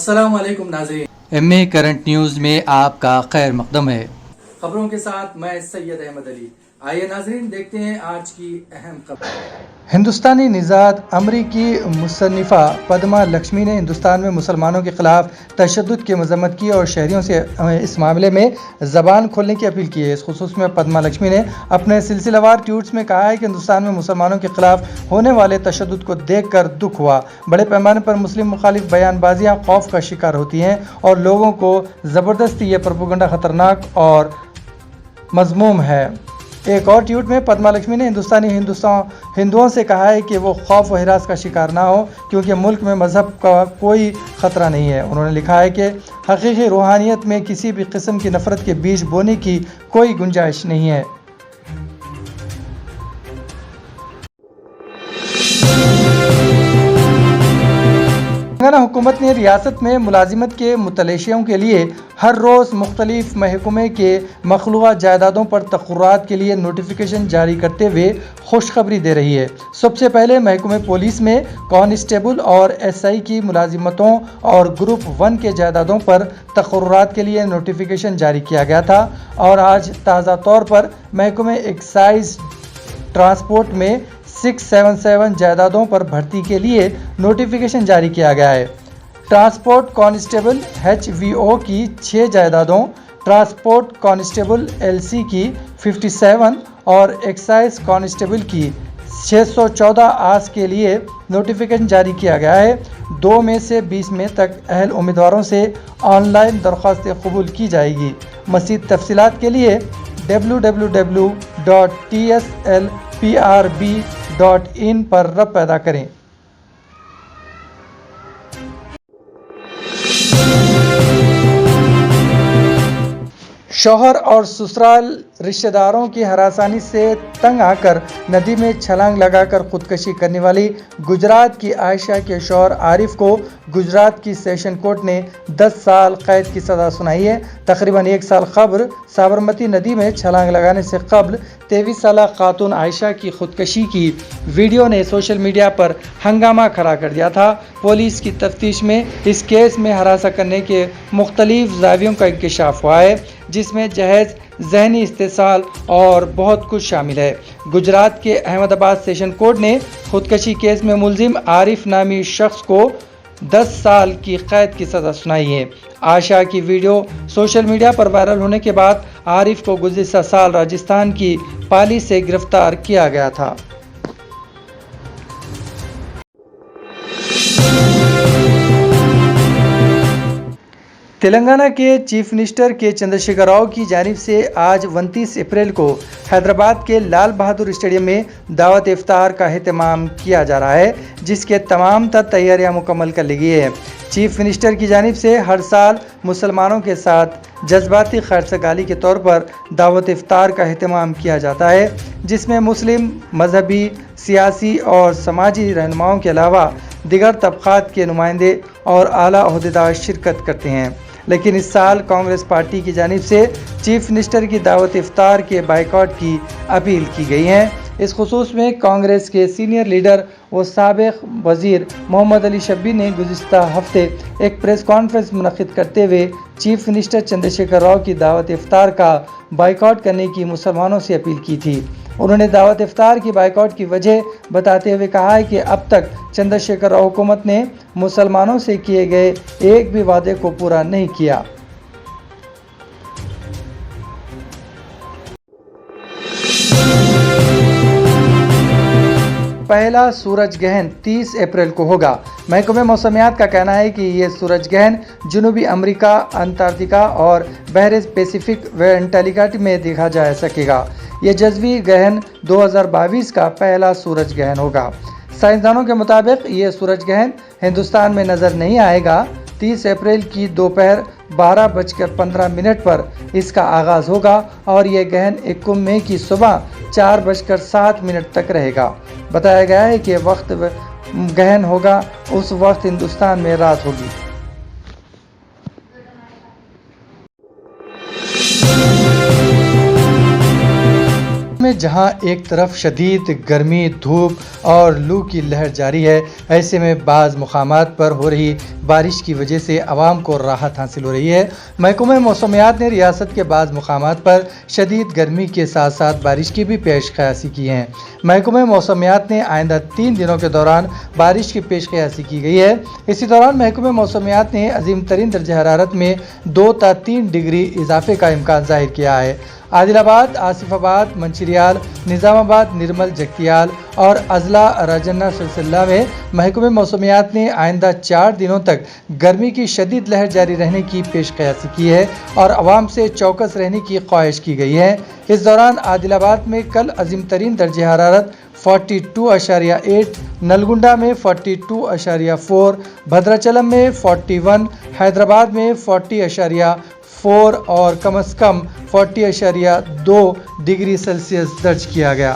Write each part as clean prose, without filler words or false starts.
अस्सलाम वालेकुम नाज़रीन। एमए करंट न्यूज़ में आपका खैर मकदम है। खबरों के साथ मैं सैयद अहमद अली। आइए नाज़रीन देखते हैं आज की अहम खबर। हिंदुस्तानी निज़ाद अमरीकी मुसन्निफ़ा पद्मा लक्ष्मी ने हिंदुस्तान में मुसलमानों के ख़िलाफ़ तशद्दुद की मज़म्मत की और शहरियों से इस मामले में ज़बान खोलने की अपील की है। इस खुसूस में पद्मा लक्ष्मी ने अपने सिलसिलेवार ट्वीट्स में कहा है कि हिंदुस्तान में मुसलमानों के ख़िलाफ़ होने वाले तशद्दुद को देख कर दुख हुआ। बड़े पैमाने पर मुस्लिम मुखालिफ बयानबाजियाँ खौफ का शिकार होती हैं और लोगों को ज़बरदस्ती ये प्रोपेगेंडा ख़तरनाक और मज़मूम है। एक और ट्वीट में पद्मा लक्ष्मी ने हिंदुओं से कहा है कि वो खौफ व हिरास का शिकार ना हो, क्योंकि मुल्क में मज़हब का कोई ख़तरा नहीं है। उन्होंने लिखा है कि हकीकी रूहानियत में किसी भी किस्म की नफ़रत के बीज बोने की कोई गुंजाइश नहीं है। तेलंगाना हुकूमत ने रियासत में मुलाजिमत के मुतलशियों के लिए हर रोज़ मुख्तलिफ महकमे के मखलूआ जायदादों पर तक़र्रुरात के लिए नोटिफिकेशन जारी करते हुए खुशखबरी दे रही है। सबसे पहले महकमे पुलिस में कांस्टेबल और एसआई की मुलाजिमतों और ग्रुप 1 के जायदादों पर तक़र्रुरात के लिए नोटिफिकेशन जारी किया गया था और आज ताज़ा तौर पर महकमे एक्साइज ट्रांसपोर्ट में 677 जायदादों पर भर्ती के लिए नोटिफिकेशन जारी किया गया है। ट्रांसपोर्ट कांस्टेबल HVO की 6 जायदादों, ट्रांसपोर्ट कांस्टेबल LC की 57 और एक्साइज कांस्टेबल की 614 आस के लिए नोटिफिकेशन जारी किया गया है। 2 मई से 20 मई तक अहल उम्मीदवारों से ऑनलाइन दरख्वास्तें कबूल की जाएगी। मज़ीद तफसीलात के लिए www.tslprb.in पर रब्त पैदा करें। शौहर और ससुराल रिश्तेदारों की हरासानी से तंग आकर नदी में छलांग लगाकर खुदकशी करने वाली गुजरात की आयशा के शौहर आरिफ को गुजरात की सेशन कोर्ट ने 10 साल कैद की सज़ा सुनाई है। तकरीबन 1 साल कब्ल साबरमती नदी में छलांग लगाने से कबल 23 साला खातून आयशा की खुदकशी की वीडियो ने सोशल मीडिया पर हंगामा खड़ा कर दिया था। पुलिस की तफ्तीश में इस केस में हरासा करने के मुख्तलिफ ज़ावियों का इंकशाफ हुआ है, जिसमें जहेज़, ज़हनी इस्तेसाल और बहुत कुछ शामिल है। गुजरात के अहमदाबाद सेशन कोर्ट ने खुदकशी केस में मुलजिम आरिफ नामी शख्स को 10 साल की कैद की सज़ा सुनाई है। आयशा की वीडियो सोशल मीडिया पर वायरल होने के बाद आरिफ को गुज़िश्ता साल राजस्थान की पाली से गिरफ्तार किया गया था। तेलंगाना के चीफ मिनिस्टर के चंद्रशेखर राव की जानिब से आज 29 अप्रैल को हैदराबाद के लाल बहादुर स्टेडियम में दावत इफ्तार का एहतमाम किया जा रहा है, जिसके तमाम तैयारियां मुकम्मल कर ली गई है। चीफ मिनिस्टर की जानिब से हर साल मुसलमानों के साथ जज्बाती खैरसगाली के तौर पर दावत इफ्तार का एहतमाम किया जाता है, जिसमें मुस्लिम, मजहबी, सियासी और समाजी रहनुमाओं के अलावा दिगर तबक़ात के नुमाइंदे और आला ओहदेदार शिरकत करते हैं। लेकिन इस साल कांग्रेस पार्टी की जानिब से चीफ मिनिस्टर की दावत इफ्तार के बाइकआउट की अपील की गई है। इस खुसूस में कांग्रेस के सीनियर लीडर व साबिक़ वज़ीर मोहम्मद अली शब्बी ने गुज़िश्ता हफ्ते एक प्रेस कॉन्फ्रेंस मुनक़्क़िद करते हुए चीफ मिनिस्टर चंद्रशेखर राव की दावत इफ्तार का बाइकआउट करने की मुसलमानों से अपील की थी। उन्होंने दावत इफ्तार की बाइकआउट की वजह बताते हुए कहा है कि अब तक चंद्रशेखर राव हुकूमत ने मुसलमानों से किए गए एक भी वादे को पूरा नहीं किया। पहला सूरज ग्रहण 30 अप्रैल को होगा। महकमे मौसमियात का कहना है कि ये सूरज ग्रहण जनूबी अमेरिका, अंटार्कटिका और बहर पैसिफिक व एंटार्कटिका में देखा जा सकेगा। ये जज़वी ग्रहण 2022 का पहला सूरज ग्रहण होगा। साइंसदानों के मुताबिक ये सूरज ग्रहण हिंदुस्तान में नज़र नहीं आएगा। 30 अप्रैल की दोपहर 12:15 पर इसका आगाज़ होगा और यह ग्रहण 21 मई की सुबह 4:07 तक रहेगा। बताया गया है कि वक्त ग्रहण होगा उस वक्त हिंदुस्तान में रात होगी। جہاں ایک طرف شدید گرمی، دھوپ اور لو کی لہر جاری ہے، ایسے میں بعض مقامات پر ہو رہی بارش کی وجہ سے عوام کو راحت حاصل ہو رہی ہے۔ محکمہ موسمیات نے ریاست کے بعض مقامات پر شدید گرمی کے ساتھ ساتھ بارش کی بھی پیش قیاسی کی ہے۔ محکمہ موسمیات نے آئندہ 3 دنوں کے دوران بارش کی پیش قیاسی کی گئی ہے۔ اسی دوران محکمہ موسمیات نے عظیم ترین درجہ حرارت میں 2 تا 3 ڈگری اضافے کا امکان ظاہر کیا ہے۔ عادل آباد، آصف آباد، منچریال، نظام آباد، نرمل، جگتیال اور اضلاع راجنا سلسلہ میں محکمہ موسمیات نے آئندہ 4 دنوں تک گرمی کی شدید لہر جاری رہنے کی پیش قیاسی کی ہے اور عوام سے چوکس رہنے کی خواہش کی گئی ہے۔ اس دوران عادل آباد میں کل عظیم ترین درجہ حرارت 42.8، نلگنڈا میں 42.4، بھدراچلم میں 41، حیدرآباد میں 40.4 اور کم از کم 40.2 ڈگری سیلسیس درج کیا گیا۔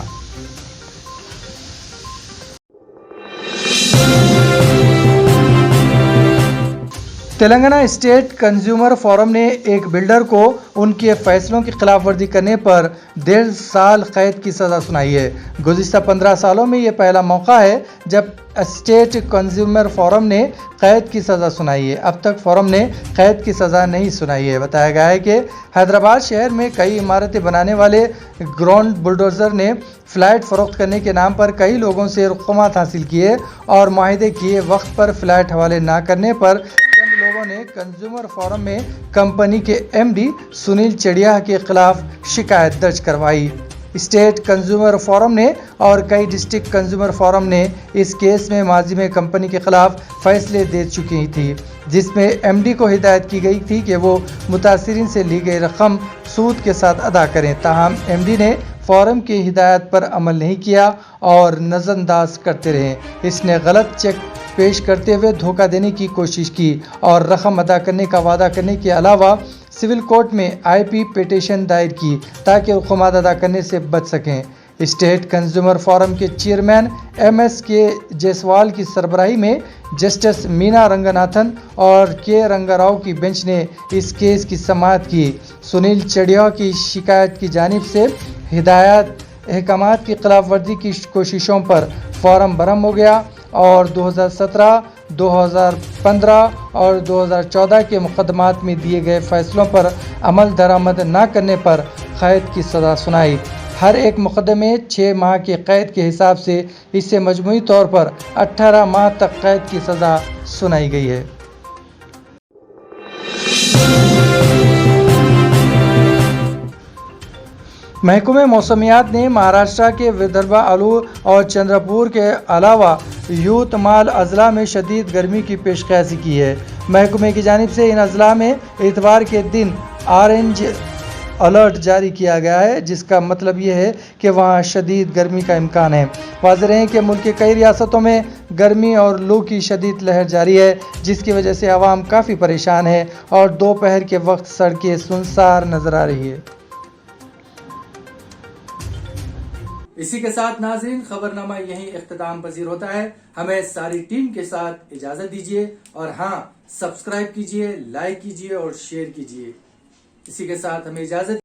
تلنگانہ اسٹیٹ کنزیومر فورم نے ایک بلڈر کو ان کے فیصلوں کی خلاف ورزی کرنے پر 1.5 سال قید کی سزا سنائی ہے۔ گزشتہ 15 سالوں میں یہ پہلا موقع ہے جب اسٹیٹ کنزیومر فورم نے قید کی سزا سنائی ہے۔ اب تک فورم نے قید کی سزا نہیں سنائی ہے۔ بتایا گیا ہے کہ حیدرآباد شہر میں کئی عمارتیں بنانے والے گراؤنڈ بلڈوزر نے فلیٹ فروخت کرنے کے نام پر کئی لوگوں سے رقومات حاصل کیے اور معاہدے کیے۔ وقت پر فلیٹ حوالے نہ کرنے پر چند لوگوں نے کنزیومر فورم میں کمپنی کے ایم ڈی سنیل چڑیا کے خلاف شکایت درج کروائی۔ اسٹیٹ کنزیومر فورم نے اور کئی ڈسٹرکٹ کنزیومر فورم نے اس کیس میں ماضی میں کمپنی کے خلاف فیصلے دے چکی تھی، جس میں ایم ڈی کو ہدایت کی گئی تھی کہ وہ متاثرین سے لی گئی رقم سود کے ساتھ ادا کریں۔ تاہم ایم ڈی نے فورم کی ہدایت پر عمل نہیں کیا اور نظر انداز کرتے رہے۔ اس نے غلط چیک پیش کرتے ہوئے دھوکہ دینے کی کوشش کی اور رقم ادا کرنے کا وعدہ کرنے کے علاوہ سول کورٹ میں آئی پی پیٹیشن دائر کی تاکہ رقومات ادا کرنے سے بچ سکیں۔ اسٹیٹ کنزیومر فورم کے چیئرمین ایم ایس کے جیسوال کی سربراہی میں جسٹس مینا رنگناتھن اور کے رنگا راؤ کی بینچ نے اس کیس کی سماعت کی۔ سنیل چڑیا کی شکایت کی جانب سے ہدایات احکامات کی خلاف ورزی کی کوششوں پر فورم برہم ہو گیا اور 2017، 2015 اور 2014 کے مقدمات میں دیے گئے فیصلوں پر عمل درآمد نہ کرنے پر قید کی سزا سنائی۔ ہر ایک مقدمے 6 ماہ کے قید کے حساب سے اس سے مجموعی طور پر 18 ماہ تک قید کی سزا سنائی گئی ہے۔ محکمہ موسمیات نے مہاراشٹرا کے ودربھا آلور اور چندر پور کے علاوہ یوتمال اضلاع میں شدید گرمی کی پیش قیاسی کی ہے۔ محکمہ کی جانب سے ان اضلاع میں اتوار کے دن آرنج الرٹ جاری کیا گیا ہے، جس کا مطلب یہ ہے کہ وہاں شدید گرمی کا امکان ہے۔ واضح رہے کہ ملک کے کئی ریاستوں میں گرمی اور لو کی شدید لہر جاری ہے، جس کی وجہ سے عوام کافی پریشان ہے اور دوپہر کے وقت سڑکیں سنسار نظر آ رہی ہے۔ اسی کے ساتھ ناظرین خبرنامہ یہیں اختتام پذیر ہوتا ہے۔ ہمیں ساری ٹیم کے ساتھ اجازت دیجیے اور ہاں سبسکرائب کیجیے، لائک کیجیے اور شیئر کیجیے۔ اسی کے ساتھ ہمیں اجازت